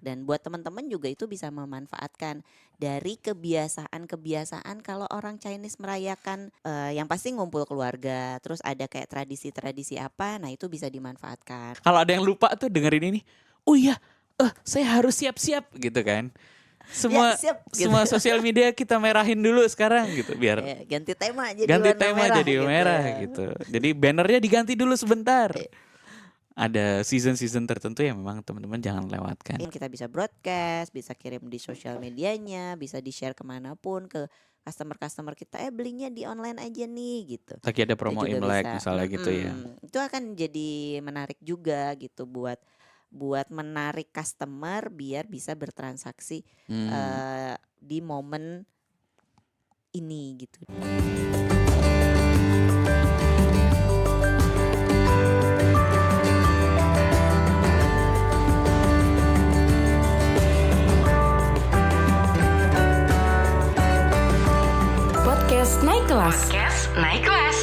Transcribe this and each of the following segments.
Dan buat teman-teman juga itu bisa memanfaatkan dari kebiasaan-kebiasaan kalau orang Chinese merayakan yang pasti ngumpul keluarga, terus ada kayak tradisi-tradisi apa, nah itu bisa dimanfaatkan. Kalau ada yang lupa tuh dengerin ini, oh iya, saya harus siap-siap gitu kan. Ya, Semua siap gitu. semua sosial media kita merahin dulu sekarang gitu biar Ya, ganti tema jadi ganti warna tema merah jadi gitu. merah gitu. Jadi bannernya diganti dulu sebentar. Eh. Ada season-season tertentu yang memang teman-teman jangan lewatkan. Kita bisa broadcast, bisa kirim di sosial medianya, bisa di-share kemanapun ke customer-customer kita, belinya di online aja nih gitu. Lagi ada Itu promo juga Imlek bisa. misalnya gitu ya. Itu akan jadi menarik juga gitu buat menarik customer biar bisa bertransaksi di momen ini gitu. Podcast Naik Kelas.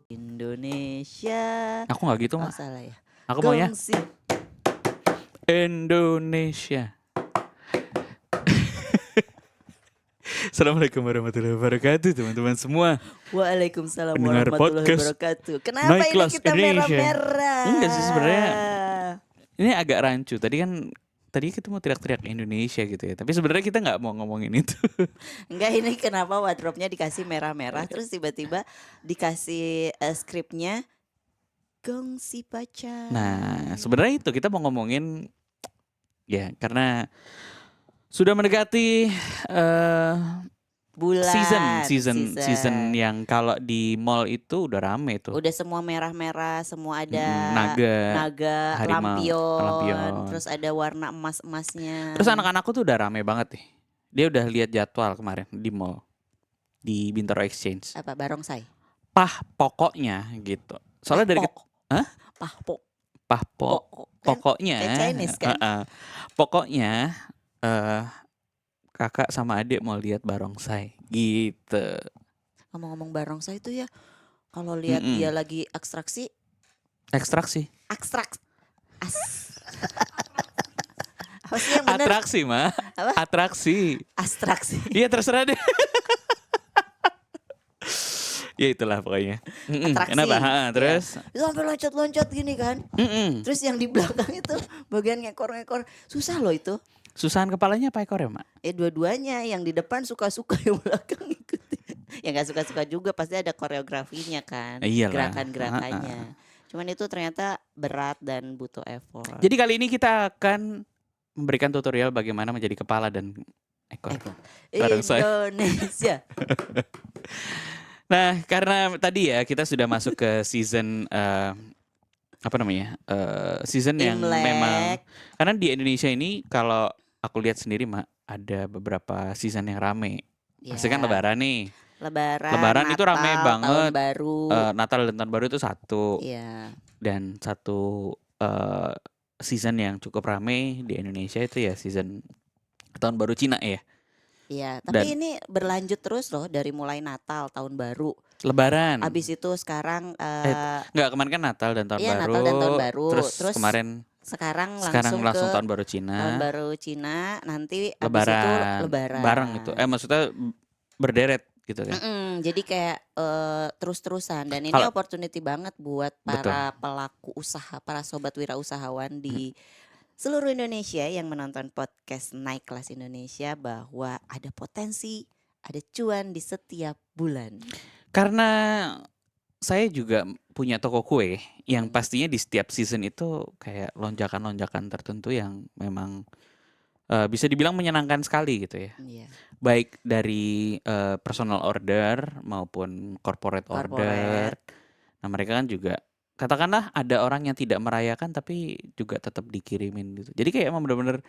Indonesia. Aku nggak gitu mah. Salah ya. Aku maunya Gongsi. Indonesia. Assalamualaikum warahmatullahi wabarakatuh teman-teman semua. Waalaikumsalam Pendengar warahmatullahi podcast wabarakatuh. Kenapa Naik ini Kelas kita Indonesia. merah-merah? Enggak sih sebenarnya. Ini agak rancu. Tadi kita mau teriak-teriak Indonesia gitu ya. Tapi sebenarnya kita nggak mau ngomongin itu. Enggak, ini kenapa wardrobe-nya dikasih merah-merah terus tiba-tiba dikasih skripnya Gongsi Pacar. Nah, sebenarnya itu kita mau ngomongin ya karena sudah mendekati bulan season yang kalau di mall itu udah rame tuh. Udah semua merah-merah, semua ada naga, lampion, terus ada warna emas-emasnya. Terus anak-anakku tuh udah rame banget nih. Dia udah lihat jadwal kemarin di mall di Bintaro Exchange. Apa barongsai? Pokoknya gitu. Soalnya dari pokoknya kayak Chinese kan? Pokoknya kakak sama adik mau lihat barongsai gitu. Ngomong-ngomong barongsai itu ya, kalau lihat dia lagi ekstraksi. Apa sih yang benar? Atraksi mah. Apa? Abstraksi. Iya terserah deh. Ya itulah pokoknya. Atraksi. Kenapa? Terus? Itu sampai loncat-loncat gini kan. Terus yang di belakang itu bagian ngekor-ngekor susah loh itu. Susahan kepalanya apa ekor ya, Mak? Dua-duanya, yang di depan suka-suka, yang belakang ikutin. Yang gak suka-suka juga pasti ada koreografinya kan. Iyalah. Gerakan-gerakannya. Cuman itu ternyata berat dan butuh effort. Jadi kali ini kita akan memberikan tutorial bagaimana menjadi kepala dan ekor. Barongsai. Indonesia. Nah, karena tadi ya kita sudah masuk ke season season yang Imlek. memang karena di Indonesia ini kalau aku lihat sendiri Mak ada beberapa season yang rame. Pasti kan Lebaran nih. Lebaran Natal, itu rame banget. Tahun baru. Natal dan Tahun Baru itu satu. Iya. Dan satu season yang cukup rame di Indonesia itu ya season Tahun Baru Cina ya. Iya, tapi ini berlanjut terus loh dari mulai Natal, Tahun Baru. Lebaran. Abis itu sekarang enggak, kemarin kan Natal dan Tahun Baru. Natal dan Tahun Baru. Terus kemarin sekarang langsung ke Tahun Baru Cina. Tahun Baru Cina, nanti Lebaran. abis itu Lebaran. Bareng itu. Maksudnya berderet gitu kan. Jadi kayak terus-terusan dan ini opportunity banget buat para pelaku usaha, para sobat wirausahawan di seluruh Indonesia yang menonton podcast Naik Kelas Indonesia bahwa ada potensi, ada cuan di setiap bulan. Karena saya juga punya toko kue yang pastinya di setiap season itu kayak lonjakan-lonjakan tertentu yang memang bisa dibilang menyenangkan sekali gitu ya. Iya. Baik dari personal order maupun corporate order. Nah mereka kan juga katakanlah ada orang yang tidak merayakan tapi juga tetap dikirimin gitu. Jadi kayak emang benar-benar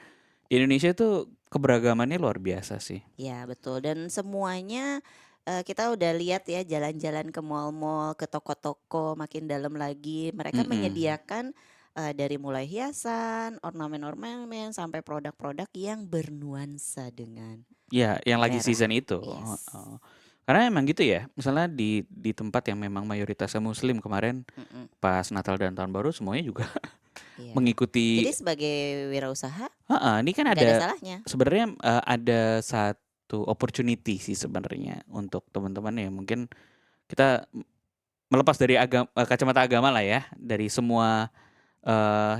di Indonesia itu keberagamannya luar biasa sih. Ya betul, dan semuanya kita udah lihat ya jalan-jalan ke mall-mall, ke toko-toko makin dalam lagi. Mereka menyediakan dari mulai hiasan, ornamen-ornamen sampai produk-produk yang bernuansa dengan ya yang lagi merah. season itu. Yes. Karena emang gitu ya. Misalnya di tempat yang memang mayoritasnya muslim kemarin pas Natal dan Tahun Baru semuanya juga Iya. mengikuti. Jadi sebagai wirausaha Ini kan nggak ada ada salahnya. sebenarnya ada satu opportunity sih sebenarnya untuk teman-teman ya, mungkin kita melepas dari kacamata agama lah ya, dari semua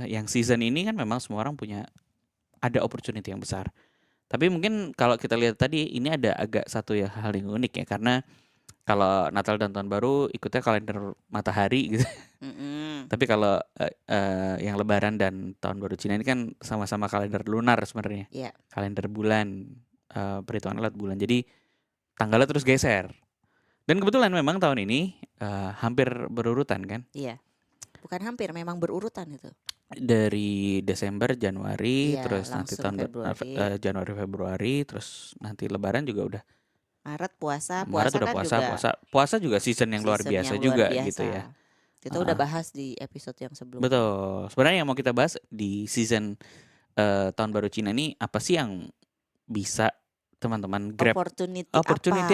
yang season ini kan memang semua orang punya ada opportunity yang besar. Tapi mungkin kalau kita lihat tadi ini ada agak satu ya hal yang unik ya, karena kalau Natal dan Tahun Baru ikutnya kalender matahari gitu. Tapi kalau yang Lebaran dan Tahun Baru Cina ini kan sama-sama kalender lunar sebenarnya. Iya. Kalender bulan, perhitungan lewat bulan. Jadi tanggalnya terus geser. Dan kebetulan memang tahun ini hampir berurutan kan. Iya. Bukan hampir, memang berurutan itu. Dari Desember, Januari, Iya, terus nanti langsung tahun Februari. Januari, Februari, terus nanti Lebaran juga udah. Maret puasa, Maret udah kan puasa juga season yang luar season biasa yang juga luar gitu ya. biasa. Kita udah bahas di episode yang sebelumnya. Betul. Sebenarnya yang mau kita bahas di season Tahun Baru Cina ini apa sih yang bisa teman-teman grab? Opportunity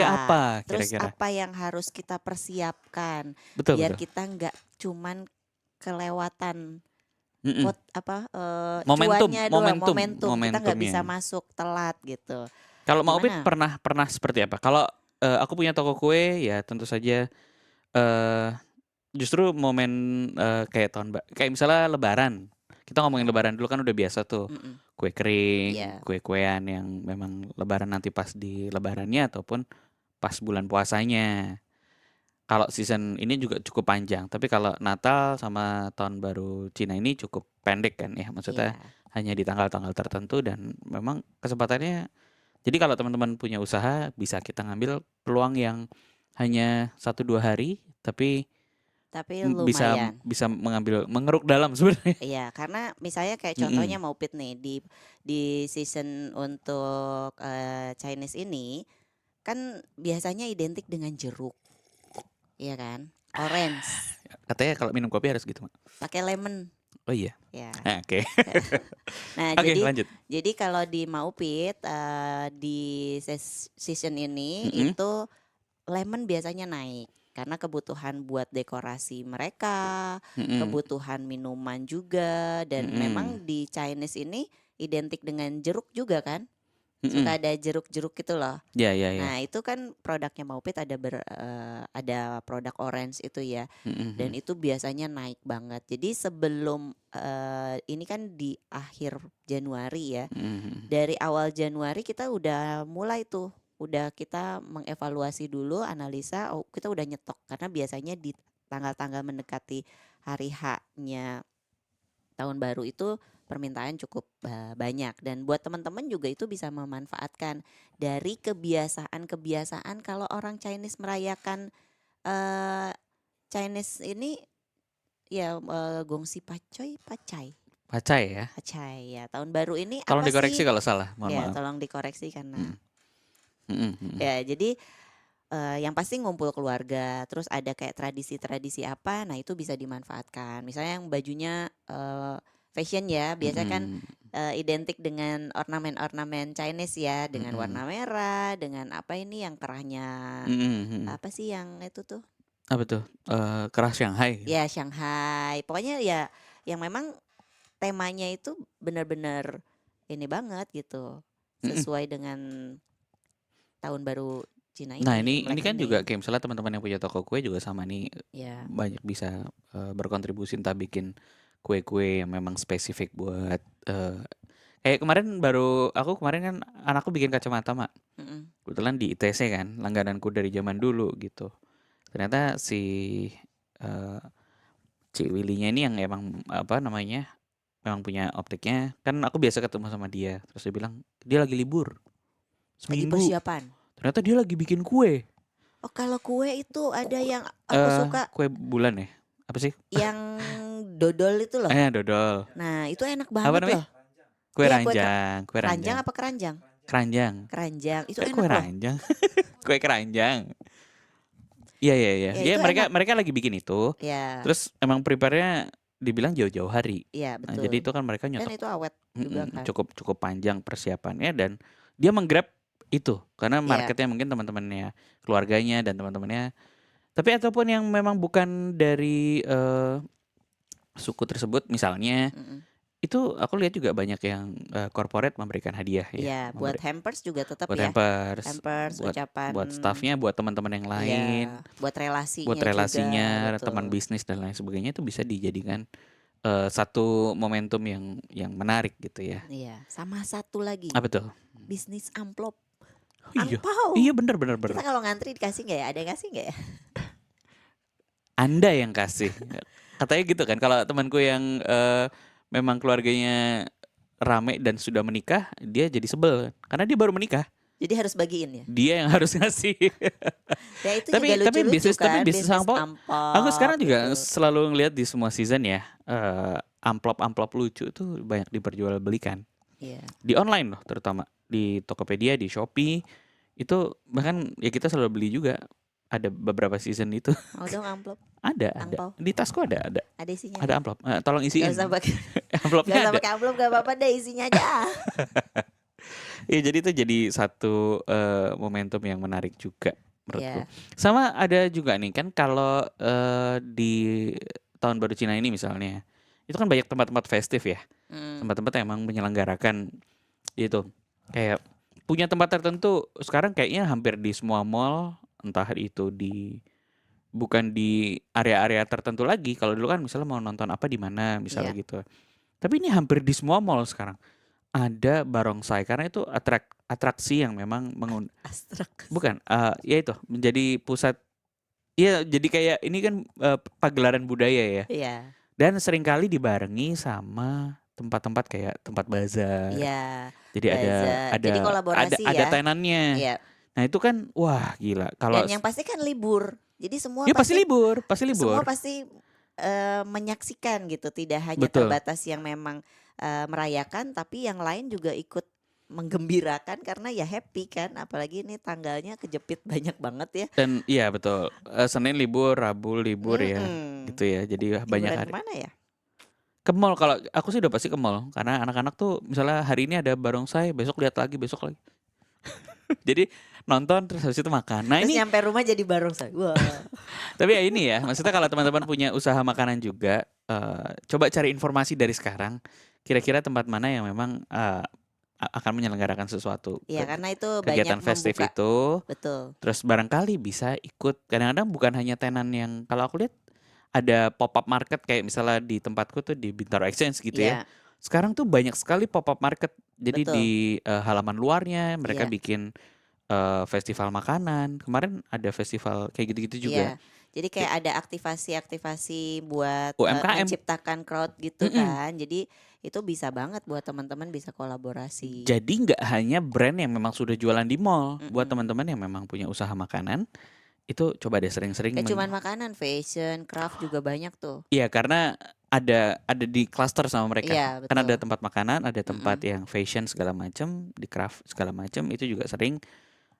apa Terus kira-kira? apa yang harus kita persiapkan Betul, biar betul. kita nggak cuman kelewatan Mm-mm. cuannya doang, Momentum, kita nggak bisa momentumnya. masuk telat gitu. Kalau mau Opit Gimana? pernah seperti apa? Kalau aku punya toko kue ya tentu saja justru momen kayak misalnya Lebaran. Kita ngomongin Lebaran dulu kan udah biasa tuh. Mm-mm. Kue kering, Iya. kue-kuean yang memang Lebaran nanti pas di Lebarannya ataupun pas bulan puasanya. Kalau season ini juga cukup panjang, tapi kalau Natal sama Tahun Baru Cina ini cukup pendek kan ya, maksudnya Iya. hanya di tanggal-tanggal tertentu dan memang kesempatannya. Jadi kalau teman-teman punya usaha bisa kita ngambil peluang yang hanya 1-2 hari, tapi bisa lumayan. mengeruk dalam sebenarnya. Iya, karena misalnya kayak Mm-mm. contohnya Maupit nih di season untuk Chinese ini kan biasanya identik dengan jeruk. Iya kan? Orange, Katanya kalau minum kopi harus gitu, Mak. pakai lemon. Oh iya. Ya. Oke. Nah, Oke, lanjut. jadi kalau di Maupit di season ini Mm-mm. itu lemon biasanya naik karena kebutuhan buat dekorasi mereka, Mm-mm. kebutuhan minuman juga, dan Mm-mm. memang di Chinese ini identik dengan jeruk juga kan? Mm-mm. Suka ada jeruk-jeruk gitu loh. Ya. Nah, itu kan produknya Maupit ada produk orange itu ya. Mm-mm. Dan itu biasanya naik banget. Jadi sebelum ini kan di akhir Januari ya. Mm-mm. Dari awal Januari kita udah mulai tuh. Udah kita mengevaluasi dulu, analisa, kita udah nyetok. Karena biasanya di tanggal-tanggal mendekati hari H-nya Tahun Baru itu permintaan cukup banyak. Dan buat teman-teman juga itu bisa memanfaatkan dari kebiasaan-kebiasaan kalau orang Chinese merayakan Chinese ini ya gongsi pacai Pacai ya. ya. Tahun baru ini Tolong apa dikoreksi sih? kalau salah, mohon Ya, maaf. tolong dikoreksi karena Mm-mm. ya jadi yang pasti ngumpul keluarga, terus ada kayak tradisi-tradisi apa, nah itu bisa dimanfaatkan. Misalnya yang bajunya fashion ya, biasanya kan identik dengan ornamen-ornamen Chinese ya, dengan warna merah, dengan apa ini yang kerahnya apa sih yang itu tuh? Apa tuh? Kerah Shanghai. Ya Shanghai. Pokoknya ya yang memang temanya itu benar-benar ini banget gitu. Sesuai dengan Tahun Baru Cina ini. Nah, ini Imlek kan ini. juga kayak misalnya teman-teman yang punya toko kue juga sama nih, Ya. banyak bisa berkontribusi entah bikin kue-kue yang memang spesifik buat kayak kemarin aku kemarin kan anakku bikin kacamata, Mak. Mm-mm. Kebetulan di ITC kan, langgananku dari zaman dulu gitu. Ternyata si Cik Willy-nya ini yang emang apa namanya, memang punya optiknya. Kan aku biasa ketemu sama dia, terus dia bilang dia lagi libur Lagi seminggu. persiapan. Ternyata dia lagi bikin kue. Oh, kalau kue itu ada yang aku suka Kue bulan ya? Apa sih? yang dodol itu loh. Dodol. Nah, itu enak Apa banget namanya? loh. Kue Iya, ranjang, kue Keranjang ranjang. apa keranjang? Keranjang. Keranjang. Itu Kue enak loh. ranjang. Kue keranjang. Iya. Ya, Ya, itu mereka lagi bikin itu. Ya. Terus emang prepare-nya dibilang jauh-jauh hari. Iya, Nah, betul. jadi itu kan mereka Dan nyetok itu awet juga kan. cukup panjang persiapannya dan dia menggrab itu karena Iya. marketnya mungkin teman-temannya, keluarganya dan teman-temannya. Tapi ataupun yang memang bukan dari suku tersebut misalnya, Mm-mm. itu aku lihat juga banyak yang corporate memberikan hadiah ya. Iya, buat hampers juga tetap Buat ya. hampers, Hampers, buat ucapan, staffnya, buat teman-teman yang lain, iya, buat buat relasinya juga, relasinya, teman betul. bisnis dan lain sebagainya itu bisa dijadikan satu momentum yang menarik gitu ya. Iya, sama satu lagi, Apa tuh? bisnis amplop, Iya, angpau. iya benar. Kita kalau ngantri dikasih nggak ya? Ada yang kasih nggak ya? Anda yang kasih. Katanya gitu kan, kalau temanku yang memang keluarganya rame dan sudah menikah, dia jadi sebel karena dia baru menikah. Jadi harus bagiin ya. Dia yang harus ngasih. Ya itu Tapi juga lucu-lucu kan, bisnis angpau, aku sekarang juga gitu. selalu ngelihat di semua season ya, amplop lucu tuh banyak diperjualbelikan Iya. di online loh, terutama di Tokopedia, di Shopee itu bahkan ya kita selalu beli juga. Ada beberapa season itu. Mau dong amplop, Ada angpau. di tasku ada Ada isinya. ada amplop. Tolong isiin. Gak usah pakai, Amplopnya gak usah ada. pakai amplop, gak apa-apa deh, isinya aja. Iya, jadi itu jadi satu momentum yang menarik juga menurutku. Iya. Sama ada juga nih kan kalau di tahun baru Cina ini misalnya, itu kan banyak tempat-tempat festif ya, tempat-tempat yang emang menyelenggarakan itu kayak punya tempat tertentu. Sekarang kayaknya hampir di semua mall, entah itu bukan di area-area tertentu lagi. Kalau dulu kan misalnya mau nonton apa di mana misalnya Iya. gitu. Tapi ini hampir di semua mall sekarang ada barongsai karena itu atraksi yang memang Astrak. bukan ya itu menjadi pusat. Iya, jadi kayak ini kan pagelaran budaya ya. Iya. Dan seringkali dibarengi sama tempat-tempat kayak tempat bazar. Iya. Jadi Bazar. Jadi kolaborasi ada ya. tenannya. Iya. Nah, itu kan wah gila. Kalau Dan yang pasti kan libur. Jadi semua ya pasti libur. semua pasti menyaksikan gitu, tidak hanya Betul. terbatas yang memang merayakan, tapi yang lain juga ikut menggembirakan karena ya happy kan, apalagi ini tanggalnya kejepit banyak banget ya. Dan iya betul. Senin libur, Rabu libur ya. Gitu ya. Jadi banyak Liburan hari. kemana ya? Ke mall, kalau aku sih udah pasti ke mall karena anak-anak tuh misalnya hari ini ada barongsai, besok lihat lagi, besok lagi. Jadi nonton terus habis itu makan. Nah Terus ini nyampe rumah jadi barongsai. Wah. tapi ya ini ya, maksudnya kalau teman-teman punya usaha makanan juga, coba cari informasi dari sekarang. Kira-kira tempat mana yang memang akan menyelenggarakan sesuatu Iya, karena itu kegiatan banyak festif membuka. itu. Betul. Terus barangkali bisa ikut. Kadang-kadang bukan hanya tenan yang, kalau aku lihat ada pop up market kayak misalnya di tempatku tuh di Bintaro Exchange gitu ya. Iya. Sekarang tuh banyak sekali pop up market. Jadi Betul. di halaman luarnya mereka Iya. bikin festival makanan. Kemarin ada festival kayak gitu-gitu juga. Iya. Jadi kayak ada aktivasi-aktivasi buat UMKM. menciptakan crowd gitu kan. Jadi itu bisa banget buat teman-teman bisa kolaborasi. Jadi nggak hanya brand yang memang sudah jualan di mall. Buat teman-teman yang memang punya usaha makanan, itu coba deh sering-sering. Kayak cuman makanan, fashion, craft juga banyak tuh. Iya, karena ada di cluster sama mereka. Iya, Kan ada betul. tempat makanan, ada tempat yang fashion segala macam, di craft segala macam, itu juga sering.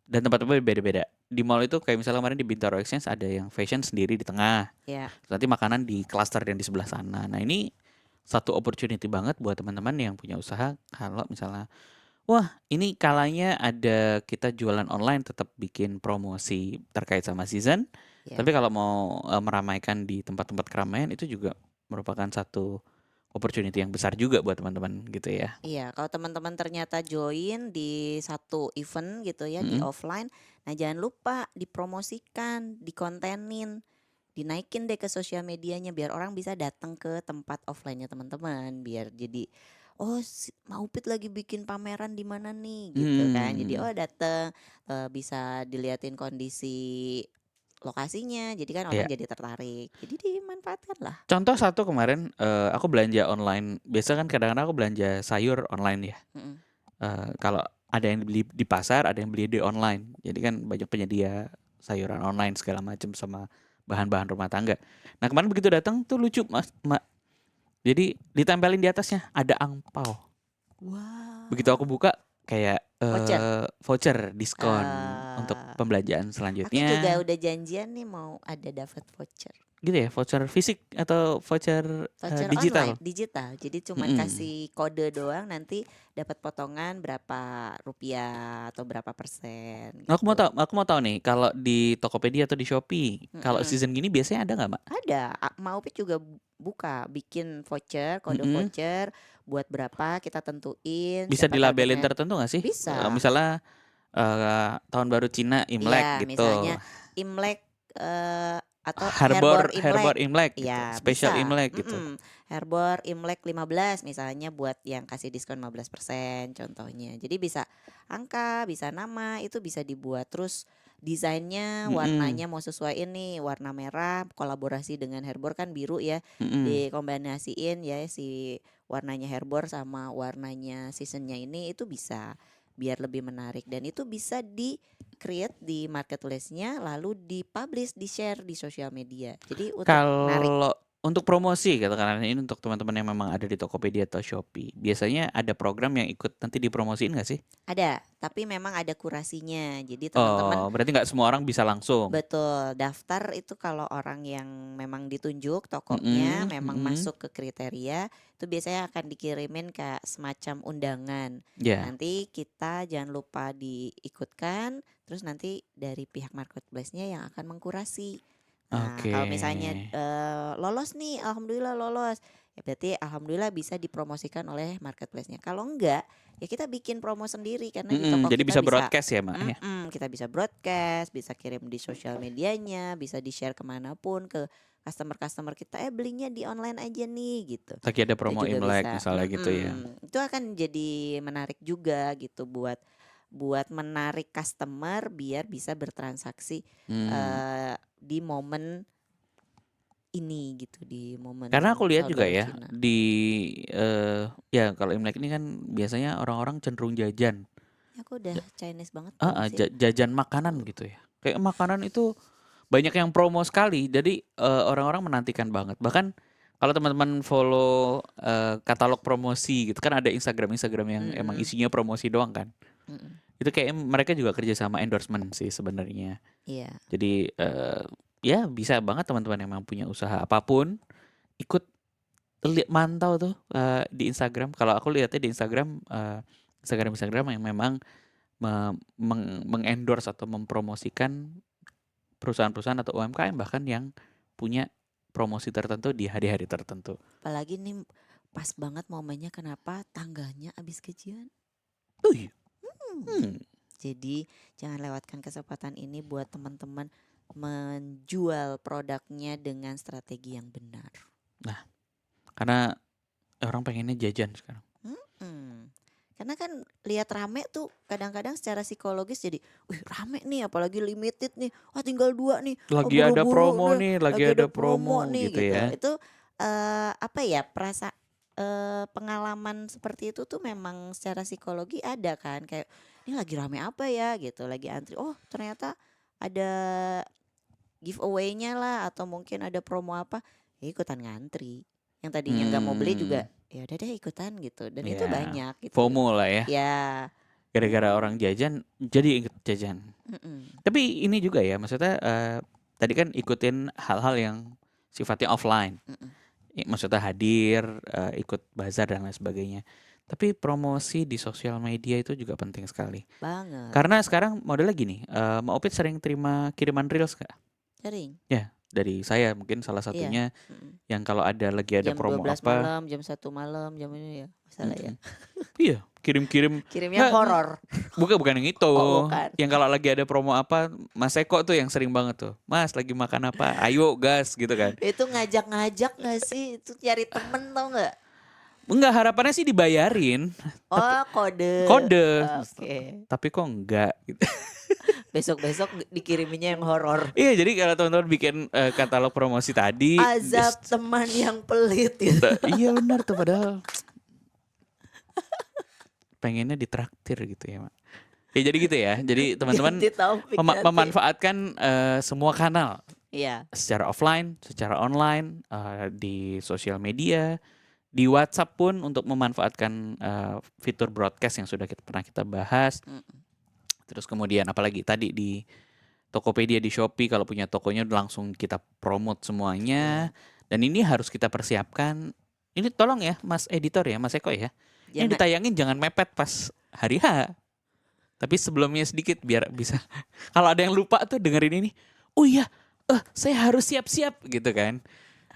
Dan tempat-tempatnya beda-beda. Di mall itu kayak misalnya kemarin di Bintaro Exchange ada yang fashion sendiri di tengah. Iya. Nanti makanan di cluster yang di sebelah sana. Nah, ini satu opportunity banget buat teman-teman yang punya usaha. Kalau misalnya, wah ini kalanya ada kita jualan online, tetap bikin promosi terkait sama season. Iya. Tapi kalau mau meramaikan di tempat-tempat keramaian, itu juga merupakan satu opportunity yang besar juga buat teman-teman gitu ya. Iya, kalau teman-teman ternyata join di satu event gitu ya, di offline, nah jangan lupa dipromosikan, dikontenin, dinaikin deh ke sosial medianya biar orang bisa datang ke tempat offline-nya teman-teman, biar jadi oh Maupit lagi bikin pameran di mana nih gitu kan. Jadi datang bisa diliatin kondisi lokasinya, jadi kan orang Iya. jadi tertarik, jadi dimanfaatkan lah. Contoh satu kemarin aku belanja online. Biasa kan kadang-kadang aku belanja sayur online ya. Kalau ada yang beli di pasar, ada yang beli di online. Jadi kan banyak penyedia sayuran online segala macam sama bahan-bahan rumah tangga. Nah kemarin begitu datang tuh lucu mas, jadi ditempelin di atasnya ada angpau. Wow. Begitu aku buka kayak voucher diskon untuk Ah. pembelanjaan Aku selanjutnya. juga udah janjian nih mau ada dapat voucher. Gitu ya, voucher fisik atau voucher Voucher digital? online, digital. Jadi cuman kasih kode doang, nanti dapat potongan berapa rupiah atau berapa persen. Aku mau gitu. tahu nih kalau di Tokopedia atau di Shopee, kalau season gini biasanya ada nggak, Mbak? Ada, Maupit juga bikin voucher, kode Mm-mm. voucher buat berapa kita tentuin, Bisa siapa dilabelin targetnya. tertentu nggak sih? Bisa. Misalnya tahun baru Cina Imlek Iya, gitu. misalnya Imlek atau Harbor Herbor Imlek Imlek. gitu. Ya, Special bisa. Imlek gitu. Herbor Imlek 15 misalnya buat yang kasih diskon 15% contohnya. Jadi bisa angka, bisa nama, itu bisa dibuat. Terus desainnya, Mm-mm. warnanya mau sesuai ini, warna merah kolaborasi dengan Herbor kan biru ya. Mm-mm. Dikombinasiin ya si warnanya Herbor sama warnanya seasonnya ini, itu bisa biar lebih menarik, dan itu bisa di create di marketplace-nya lalu di-publish, di-share di sosial media. Jadi untuk menarik. Kalau untuk promosi katakanlah ini untuk teman-teman yang memang ada di Tokopedia atau Shopee, biasanya ada program yang ikut nanti dipromosiin nggak sih? Ada, tapi memang ada kurasinya. Jadi teman-teman Berarti nggak semua orang bisa langsung. betul daftar itu kalau orang yang memang ditunjuk tokonya memang masuk ke kriteria, itu biasanya akan dikirimin kayak semacam undangan. Ya, Nanti kita jangan lupa diikutkan, terus nanti dari pihak marketplace-nya yang akan mengkurasi. Nah, oke. kalau misalnya lolos nih, alhamdulillah lolos, ya berarti alhamdulillah bisa dipromosikan oleh marketplace-nya. Kalau enggak, ya kita bikin promo sendiri karena di toko Jadi kita bisa broadcast ya, Mak? Ya? kita bisa broadcast, bisa kirim di sosial medianya, bisa di-share kemanapun ke customer kita. Belinya di online aja nih gitu. Lagi ada Itu promo juga Imlek bisa. misalnya gitu ya. Itu akan jadi menarik juga gitu buat menarik customer biar bisa bertransaksi di momen ini gitu, di momen Karena aku lihat tahun juga baru ya Cina. di ya kalau Imlek ini kan biasanya orang-orang cenderung jajan. Ya, aku udah Chinese banget belum sih? Jajan makanan gitu ya. Kayak makanan itu banyak yang promo sekali. Jadi orang-orang menantikan banget. Bahkan kalau teman-teman follow katalog promosi gitu kan ada Instagram yang emang isinya promosi doang kan. Itu kayak mereka juga kerja sama endorsement sih sebenarnya. Iya. Jadi ya bisa banget teman-teman yang memang punya usaha apapun ikut mantau tuh di Instagram. Kalau aku lihatnya di Instagram yang memang mengendorse atau mempromosikan perusahaan-perusahaan atau UMKM bahkan yang punya promosi tertentu di hari-hari tertentu. Apalagi nih pas banget momennya, kenapa tangganya habis gajian. Iya. Jadi jangan lewatkan kesempatan ini buat teman-teman menjual produknya dengan strategi yang benar. Nah, karena orang pengennya jajan sekarang. Karena kan lihat rame tuh kadang-kadang secara psikologis jadi, wih rame nih, apalagi limited nih, wah tinggal 2 nih, Lagi ada promo nih, lagi ada promo nih gitu ya. Itu apa ya, pengalaman seperti itu tuh memang secara psikologi ada kan, kayak ini lagi rame apa ya gitu, lagi antri, oh ternyata ada giveaway-nya lah atau mungkin ada promo apa, ya ikutan ngantri. Yang tadinya nggak mau beli juga, ya udah deh ikutan gitu, dan itu banyak gitu. FOMO lah ya. Ya. Gara-gara orang jajan jadi ikut jajan. Tapi ini juga ya, maksudnya tadi kan ikutin hal-hal yang sifatnya offline. Maksudnya hadir, ikut bazar dan lain sebagainya. Tapi promosi di sosial media itu juga penting sekali. Banget. Karena sekarang modelnya gini, Mbak Opit sering terima kiriman reels gak? Sering. Ya, dari saya mungkin salah satunya yang kalau lagi ada jam promo 12 apa. malam, jam 1 malam, jam ini ya. Salah ya. Iya, kirimnya horor. Bukan yang itu. Bukan. Yang kalau lagi ada promo apa, Mas Eko tuh yang sering banget tuh. Mas lagi makan apa? Ayo gas gitu kan. Itu ngajak-ngajak gak sih? Itu cari temen tau gak? Enggak, harapannya sih dibayarin. Oh, kode. Oke. Tapi kok enggak gitu. Besok-besok dikiriminnya yang horor. Iya, jadi kalau teman-teman bikin katalog promosi tadi, azab teman yang pelit gitu. Iya benar tuh, padahal pengennya ditraktir gitu ya, Mak. Ya jadi gitu ya. Jadi teman-teman memanfaatkan semua kanal. Iya. Secara offline, secara online, di sosial media, di WhatsApp pun untuk memanfaatkan fitur broadcast yang sudah pernah kita bahas. Terus kemudian apalagi tadi di Tokopedia, di Shopee kalau punya tokonya langsung kita promote semuanya. Dan ini harus kita persiapkan. Ini tolong ya Mas Editor ya, Mas Eko ya. Ini ditayangin jangan mepet pas hari H. Tapi sebelumnya sedikit biar bisa. Kalau ada yang lupa tuh dengerin ini. Oh iya, saya harus siap-siap gitu kan.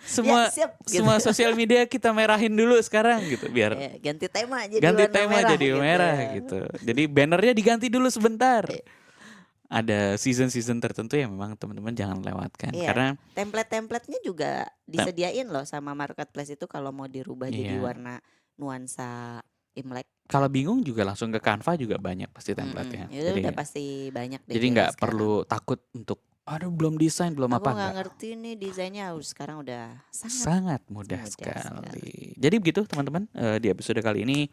semua Ya, siap, gitu. semua sosial media kita merahin dulu sekarang gitu biar Ya, ganti tema jadi ganti warna tema merah, jadi merah gitu. Jadi bannernya diganti dulu sebentar. Ada season-season tertentu yang memang teman-teman jangan lewatkan Iya. karena Template-templatenya juga disediain loh sama marketplace itu kalau mau dirubah jadi Iya. warna nuansa Imlek. kalau bingung juga langsung ke Canva juga banyak pasti template-nya. Itu Jadi udah pasti banyak deh. jadi kayaknya nggak sekarang. perlu takut untuk aduh belum desain belum Aku apa nggak enggak. ngerti nih desainnya. Sekarang udah sangat. Sangat mudah mudah sekali. Jadi begitu teman-teman di episode kali ini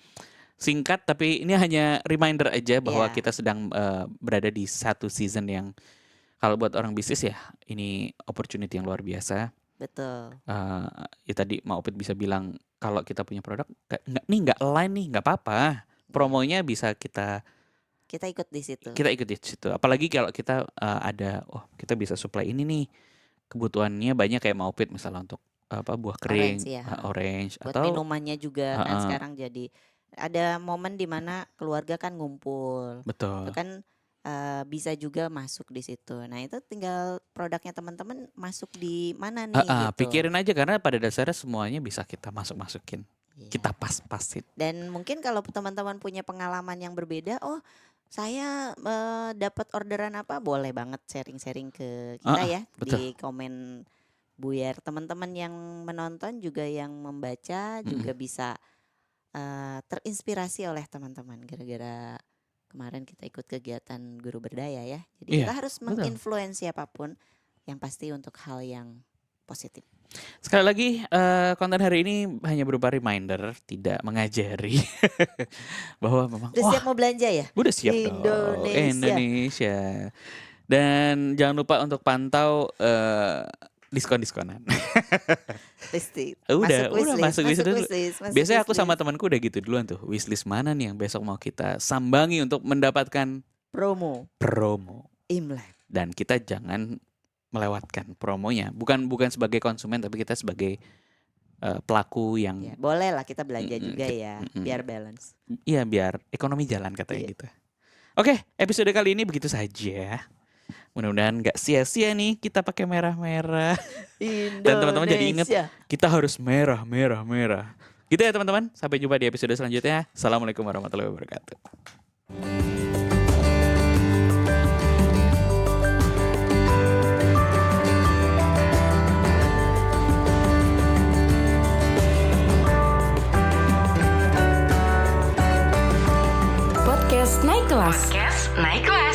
singkat tapi ini hanya reminder aja bahwa Iya. kita sedang berada di satu season yang kalau buat orang bisnis ya ini opportunity yang luar biasa. Betul. Ya tadi Mak Opit bisa bilang kalau kita punya produk nggak align nih nggak apa-apa. Promonya bisa kita ikut di situ. ikut di situ. Apalagi kalau kita ada kita bisa supply ini nih kebutuhannya banyak kayak Mak Opit misalnya untuk buah kering, Orange, ya. orange Buat atau minumannya juga kan sekarang jadi ada momen dimana keluarga kan ngumpul. betul. Itu kan bisa juga masuk di situ. Nah itu tinggal produknya teman-teman masuk di mana nih gitu. Pikirin aja karena pada dasarnya semuanya bisa kita masukin. Iya. Kita pas-pasin. Dan mungkin kalau teman-teman punya pengalaman yang berbeda, saya dapat orderan apa, boleh banget sharing-sharing ke kita ya betul. di komen Buyar. Teman-teman yang menonton juga yang membaca juga bisa terinspirasi oleh teman-teman gara-gara kemarin kita ikut kegiatan Guru Berdaya ya. Jadi Iya, kita harus betul. menginfluence siapapun yang pasti untuk hal yang positif. Sekali lagi konten hari ini hanya berupa reminder, tidak mengajari bahwa memang Udah siap mau belanja ya? udah siap dong Indonesia. Indonesia. Dan jangan lupa untuk pantau diskon-diskonan. Udah masuk wishlist dulu. Biasanya aku sama temanku udah gitu duluan tuh. Wishlist mana nih yang besok mau kita sambangi untuk mendapatkan promo Imlek. dan kita jangan melewatkan promonya. Bukan sebagai konsumen tapi kita sebagai pelaku yang Ya, boleh lah kita belanja juga ya, biar balance. iya biar ekonomi jalan katanya Iya. gitu. Oke, episode kali ini begitu saja. Mudah-mudahan nggak sia-sia nih kita pakai merah-merah. Dan teman-teman jadi ingat kita harus merah. Gitu ya teman-teman. Sampai jumpa di episode selanjutnya. Assalamualaikum warahmatullahi wabarakatuh. Podcast Naik Kelas. Podcast Naik Kelas.